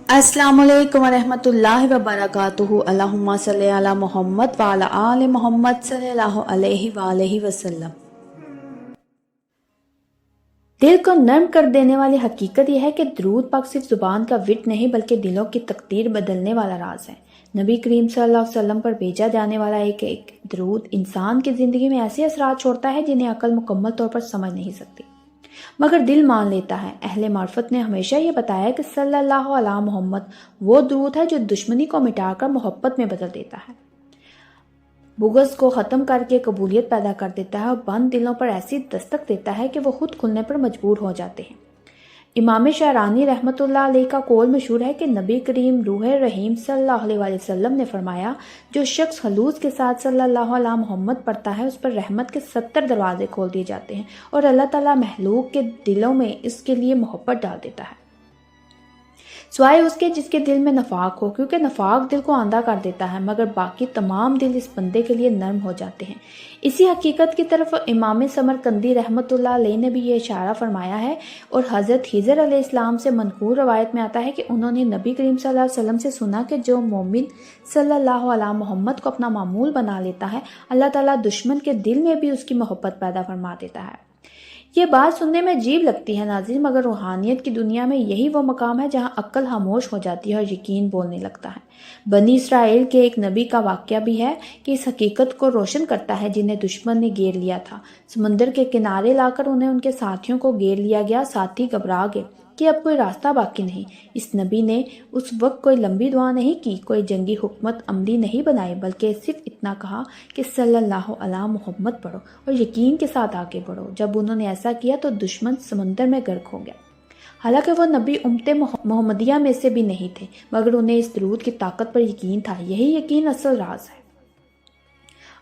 अस्सलामु अलैकुम वरहमतुल्लाहि वबरकातुहू। अल्लाहुम्मा सल्ली अला मोहम्मद व अला आले मोहम्मद सल्लल्लाहु अलैहि वसल्लम। दिल को नर्म कर देने वाली हकीकत यह है कि दरूद पाक सिर्फ जुबान का विट नहीं बल्कि दिलों की तकदीर बदलने वाला राज है। नबी करीम सल्लल्लाहु अलैहि वसल्लम पर भेजा जाने वाला एक दरूद इंसान की ज़िंदगी में ऐसे असरात छोड़ता है जिन्हें अकल मुकम्मल तौर पर समझ नहीं सकती, मगर दिल मान लेता है। अहले मार्फत ने हमेशा ये बताया कि सल्लल्लाहु अला मोहम्मद वो दरूद है जो दुश्मनी को मिटाकर मोहब्बत में बदल देता है, बुग़्ज़ को ख़त्म करके कबूलियत पैदा कर देता है और बंद दिलों पर ऐसी दस्तक देता है कि वो खुद खुलने पर मजबूर हो जाते हैं। इमाम शारानी रहमतुल्लाह अलैह का कौल मशहूर है कि नबी करीम रूह रहीम सल्लल्लाहु अलैहि वसल्लम ने फरमाया, जो शख्स खलूस के साथ सल्लल्लाहु अलैहि मोहम्मद पढ़ता है उस पर रहमत के 70 दरवाजे खोल दिए जाते हैं और अल्लाह ताला महलूक के दिलों में इसके लिए मोहब्बत डाल देता है, सिवाय उसके जिसके दिल में नफाक हो, क्योंकि नफाक दिल को आंधा कर देता है, मगर बाकी तमाम दिल इस बंदे के लिए नरम हो जाते हैं। इसी हकीकत की तरफ इमाम समरकंदी रहमतुल्लाह अलैह ने भी ये इशारा फरमाया है और हज़रत हिजर अलैहिस्सलाम से मनकूल रवायत में आता है कि उन्होंने नबी करीम सल्लल्लाहु अलैहि वसल्लम से सुना कि जो मोमिन सल्लल्लाहु अलैहि मोहम्मद को अपना मामूल बना लेता है, अल्लाह ताला दुश्मन के दिल में भी उसकी मोहब्बत पैदा फरमा देता है। ये बात सुनने में अजीब लगती है नाज़रीन, मगर रूहानियत की दुनिया में यही वो मकाम है जहाँ अक्ल खामोश हो जाती है और यकीन बोलने लगता है। बनी इसराइल के एक नबी का वाक़या भी है कि इस हकीकत को रोशन करता है जिन्हें दुश्मन ने घेर लिया था। समंदर के किनारे लाकर उन्हें उनके साथियों को घेर लिया गया। साथी घबरा गए कि अब कोई रास्ता बाकी नहीं। इस नबी ने उस वक्त कोई लंबी दुआ नहीं की, कोई जंगी हुकमत अमली नहीं बनाई, बल्कि सिर्फ इतना कहा कि सल्लल्लाहु अलैहि मोहम्मद पढ़ो और यकीन के साथ आगे बढ़ो। जब उन्होंने ऐसा किया तो दुश्मन समंदर में गर्क हो गया। हालांकि वो नबी उम्मते मोहम्मदिया में से भी नहीं थे, मगर उन्हें इस दरूद की ताकत पर यकीन था। यही यकीन असल राज है।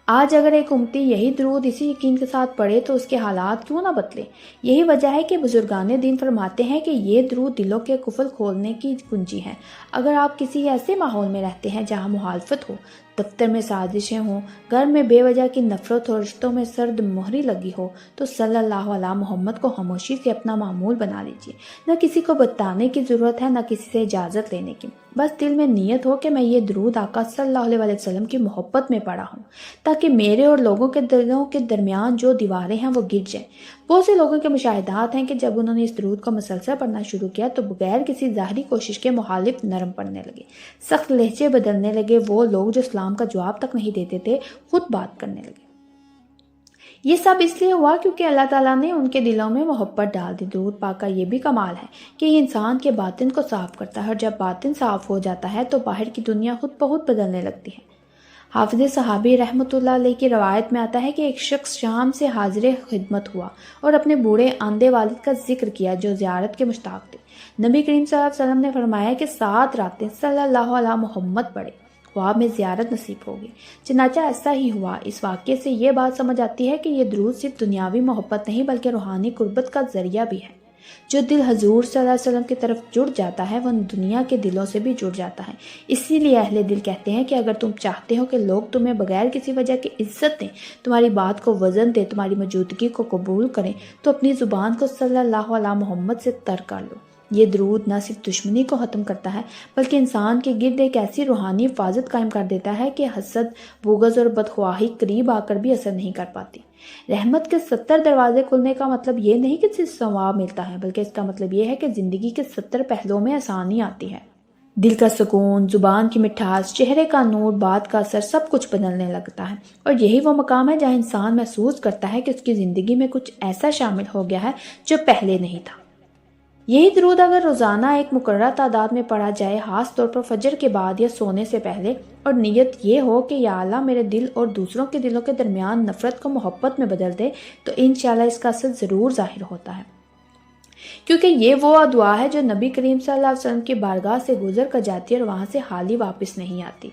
आज अगर एक उम्मती यही दरूद इसी यकीन के साथ पढ़े तो उसके हालात क्यों ना बदले। यही वजह है कि बुजुर्गान दीन फरमाते हैं कि ये दरूद दिलों के कुफल खोलने की कुंजी है। अगर आप किसी ऐसे माहौल में रहते हैं जहाँ मुखालफत हो, दफ्तर में साजिशें हों, घर में बेवजह की नफरत हो, रिश्तों में सर्द मोहरी लगी हो, तो सल्लल्लाहु अलैहि मोहम्मद को खामोशी से अपना मामूल बना लीजिए। न किसी को बताने की ज़रूरत है, न किसी से इजाज़त लेने की। बस दिल में नियत हो कि मैं ये दरूद आका सल्लल्लाहु अलैहि वसल्लम की मोहब्बत में पढ़ा हूँ, ताकि मेरे और लोगों के दिलों के दरमियान जो दीवारें हैं वो गिर जाएं। बहुत से लोगों के मुशाहिदात हैं कि जब उन्होंने इस दरूद को मुसलसल पढ़ना शुरू किया तो बगैर किसी ज़ाहरी कोशिश के मुखालिफ नरम पड़ने लगे, सख्त लहजे बदलने लगे। वो लोग जो इस्लाम का जवाब तक नहीं देते थे खुद बात करने लगे। ये सब इसलिए हुआ क्योंकि अल्लाह ताला ने उनके दिलों में मोहब्बत डाल दी। दरूद पाक का ये भी कमाल है कि ये इंसान के बातिन को साफ करता है और जब बातिन साफ हो जाता है तो बाहर की दुनिया खुद ब खुद बदलने लगती है। हाफिज सहाबी रहमतुल्लाह अलैह की रवायत में आता है कि एक शख्स शाम से हाजिर खिदमत हुआ और अपने बूढ़े आंधे वालिद का जिक्र किया जो ज़ियारत के मुश्ताक थे। नबी करीम सल्लल्लाहु अलैहि वसल्लम ने फरमाया कि 7 रातें सल्लल्लाहु अलैहि मोहम्मद पढ़े, ख्वाब में ज़ियारत नसीब होगी। चनाचा ऐसा ही हुआ। इस वाक़े से ये बात समझ आती है कि ये दरूद सिर्फ दुनियावी मोहब्बत नहीं बल्कि रूहानी कुर्बत का ज़रिया भी है। जो दिल हजूर सल्लल्लाहु अलैहि वसल्लम की तरफ जुड़ जाता है वह दुनिया के दिलों से भी जुड़ जाता है। इसीलिए अहले दिल कहते हैं कि अगर तुम चाहते हो कि लोग तुम्हें बगैर किसी वजह की इज्जत दें, तुम्हारी बात को वज़न दें, तुम्हारी मौजूदगी को कबूल करें, तो अपनी ज़ुबान को सल्लल्लाहु अलैहि मोहम्मद से तर कर लो। ये दरूद न सिर्फ दुश्मनी को ख़त्म करता है बल्कि इंसान के गिर्द एक ऐसी रूहानी हिफाजत कायम कर देता है कि हसद, बुग़्ज़ और बदख्वाही करीब आकर भी असर नहीं कर पाती। रहमत के 70 दरवाजे खुलने का मतलब ये नहीं कि सिर्फ सवाब मिलता है, बल्कि इसका मतलब ये है कि ज़िंदगी के 70 पहलुओं में आसानी आती है। दिल का सुकून, जुबान की मिठास, चेहरे का नूर, बात का असर, सब कुछ बदलने लगता है। और यही वो मकाम है जहाँ इंसान महसूस करता है कि उसकी ज़िंदगी में कुछ ऐसा शामिल हो गया है जो पहले नहीं था। यही दरूद अगर रोज़ाना एक मुकर्रर तादाद में पढ़ा जाए, खास तौर पर फजर के बाद या सोने से पहले, और नियत ये हो कि या अल्लाह मेरे दिल और दूसरों के दिलों के दरमियान नफ़रत को मोहब्बत में बदल दे, तो इंशाअल्लाह इसका असर ज़रूर ज़ाहिर होता है। क्योंकि ये वो दुआ है जो नबी करीम सल्लल्लाहु अलैहि वसल्लम की बारगाह से गुजर कर जाती है और वहाँ से हाली वापस नहीं आती।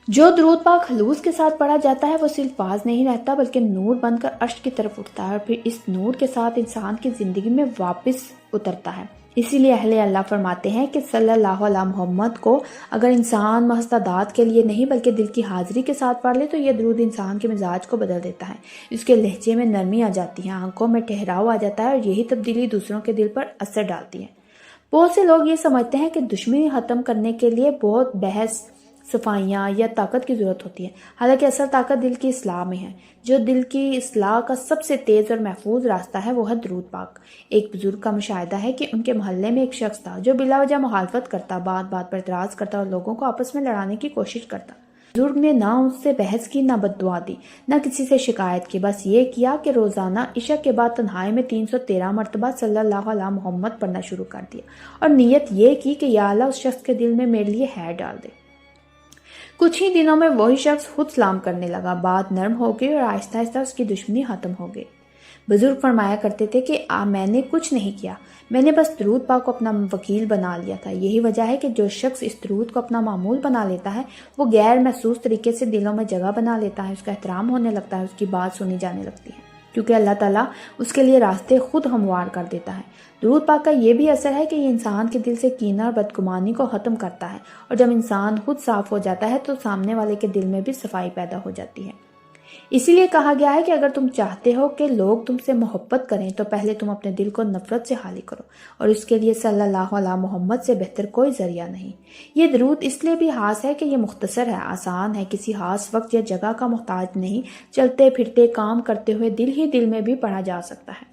जो दरूद पाक खलूस के साथ पढ़ा जाता है वो सिर्फ बाज नहीं रहता बल्कि नूर बनकर अर्श की तरफ उठता है और फिर इस नूर के साथ इंसान की ज़िंदगी में वापस उतरता है। इसीलिए अहले अल्लाह फरमाते हैं कि सल्लल्लाहु अलैहि मोहम्मद को अगर इंसान महज़ के लिए नहीं बल्कि दिल की हाजिरी के साथ पढ़ ले तो यह दरूद इंसान के मिजाज को बदल देता है। इसके लहजे में नरमी आ जाती है, आंखों में ठहराव आ जाता है और यही तब्दीली दूसरों के दिल पर असर डालती है। بہت سے لوگ یہ سمجھتے ہیں کہ دشمنی ختم کرنے کے لیے بہت بحث، صفائیاں یا طاقت کی ضرورت ہوتی ہے، حالانکہ اصل طاقت دل کی اصلاح میں ہے۔ جو دل کی اصلاح کا سب سے تیز اور محفوظ راستہ ہے وہ ہے درود پاک۔ ایک بزرگ کا مشاہدہ ہے کہ ان کے محلے میں ایک شخص تھا جو بلا وجہ مخالفت کرتا، بات بات پر اعتراض کرتا اور لوگوں کو آپس میں لڑانے کی کوشش کرتا۔ بزرگ نے نہ اس سے بحث کی، نہ بد دعا دی، نہ کسی سے شکایت کی، بس یہ کیا کہ روزانہ عشاء کے بعد تنہائی میں 313 مرتبہ صلی اللہ علیہ محمد پڑھنا شروع کر دیا، اور نیت یہ کی کہ یا اللہ اس شخص کے دل میں میرے لیے خیر ڈال دے۔ کچھ ہی دنوں میں وہی شخص خود سلام کرنے لگا، بات نرم ہو گئی اور آہستہ آہستہ اس کی دشمنی ختم ہو گئی۔ بزرگ فرمایا کرتے تھے کہ میں نے کچھ نہیں کیا، میں نے بس درود پاک کو اپنا وکیل بنا لیا تھا۔ یہی وجہ ہے کہ جو شخص اس درود کو اپنا معمول بنا لیتا ہے وہ غیر محسوس طریقے سے دلوں میں جگہ بنا لیتا ہے، اس کا احترام ہونے لگتا ہے، اس کی بات سنی جانے لگتی ہے، کیونکہ اللہ تعالیٰ اس کے لیے راستے خود ہموار کر دیتا ہے۔ درود پاک کا یہ بھی اثر ہے کہ یہ انسان کے دل سے کینہ اور بدگمانی کو ختم کرتا ہے، اور جب انسان خود صاف ہو جاتا ہے تو سامنے والے کے دل میں بھی صفائی پیدا ہو جاتی ہے۔ اسی لیے کہا گیا ہے کہ اگر تم چاہتے ہو کہ لوگ تم سے محبت کریں تو پہلے تم اپنے دل کو نفرت سے خالی کرو، اور اس کے لیے صلی اللہ علیہ محمد سے بہتر کوئی ذریعہ نہیں۔ یہ درود اس لیے بھی خاص ہے کہ یہ مختصر ہے، آسان ہے، کسی خاص وقت یا جگہ کا محتاج نہیں، چلتے پھرتے کام کرتے ہوئے دل ہی دل میں بھی پڑھا جا سکتا ہے،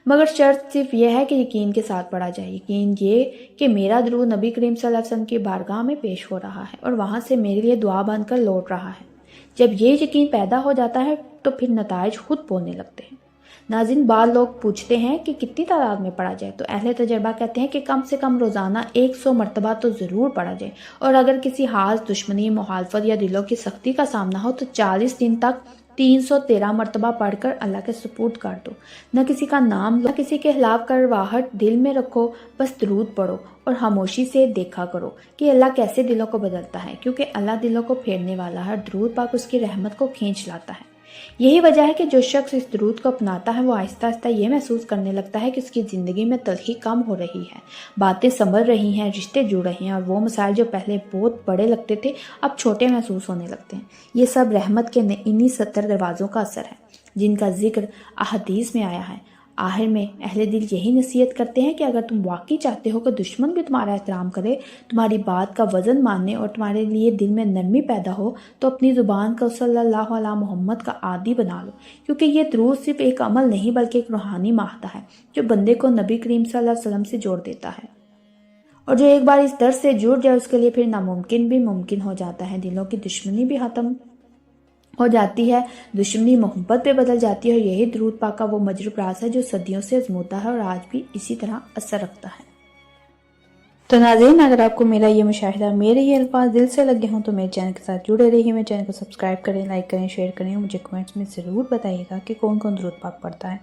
مگر شرط صرف یہ ہے کہ یقین کے ساتھ پڑھا جائے، یقین یہ کہ میرا درود نبی کریم صلی اللہ علیہ وسلم کی بارگاہ میں پیش ہو رہا ہے اور وہاں سے میرے لیے دعا بن کر لوٹ رہا ہے۔ جب یہ یقین پیدا ہو جاتا ہے تو پھر نتائج خود بولنے لگتے ہیں۔ ناظرین، بعض لوگ پوچھتے ہیں کہ کتنی تعداد میں پڑھا جائے، تو اہل تجربہ کہتے ہیں کہ کم سے کم روزانہ 100 مرتبہ تو ضرور پڑھا جائے، اور اگر کسی خاص دشمنی، مخالفت یا دلوں کی سختی کا سامنا ہو تو 40 دن تک 313 مرتبہ پڑھ کر اللہ کے سپرد کر دو۔ نہ کسی کا نام لو، نہ کسی کے خلاف کرواہٹ دل میں رکھو، بس درود پڑھو اور خاموشی سے دیکھا کرو کہ اللہ کیسے دلوں کو بدلتا ہے، کیونکہ اللہ دلوں کو پھیرنے والا ہے، درود پاک اس کی رحمت کو کھینچ لاتا ہے۔ یہی وجہ ہے کہ جو شخص اس درود کو اپناتا ہے وہ آہستہ آہستہ یہ محسوس کرنے لگتا ہے کہ اس کی زندگی میں تلخی کم ہو رہی ہے، باتیں سنبھل رہی ہیں، رشتے جڑ رہے ہیں، اور وہ مسائل جو پہلے بہت بڑے لگتے تھے اب چھوٹے محسوس ہونے لگتے ہیں۔ یہ سب رحمت کے انہی 70 دروازوں کا اثر ہے جن کا ذکر احادیث میں آیا ہے۔ آخر میں اہل دل یہی نصیحت کرتے ہیں کہ اگر تم واقعی چاہتے ہو کہ دشمن بھی تمہارا احترام کرے، تمہاری بات کا وزن ماننے اور تمہارے لیے دل میں نرمی پیدا ہو، تو اپنی زبان کو صلی اللہ علیہ محمد کا عادی بنا لو، کیونکہ یہ درود صرف ایک عمل نہیں بلکہ ایک روحانی ماہدہ ہے جو بندے کو نبی کریم صلی اللہ علیہ وسلم سے جوڑ دیتا ہے، اور جو ایک بار اس درس سے جڑ جائے اس کے لیے پھر ناممکن بھی ممکن ہو جاتا ہے۔ دلوں کی دشمنی بھی ختم ہو جاتی ہے، دشمنی محبت پہ بدل جاتی ہے، اور یہی درود پاک کا وہ مجرب راز ہے جو صدیوں سے آزموتا ہے اور آج بھی اسی طرح اثر رکھتا ہے۔ تو ناظرین، اگر آپ کو میرا یہ مشاہدہ، میرے یہ الفاظ دل سے لگے ہوں تو میرے چینل کے ساتھ جڑے رہیے، میرے چینل کو سبسکرائب کریں، لائک کریں، شیئر کریں، اور مجھے کمنٹس میں ضرور بتائیے گا کہ کون کون درود پاک پڑھتا ہے۔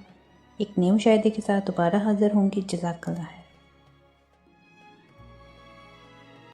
ایک نئے مشاہدے کے ساتھ دوبارہ حاضر ہوں گی۔ جزاک اللہ ہے۔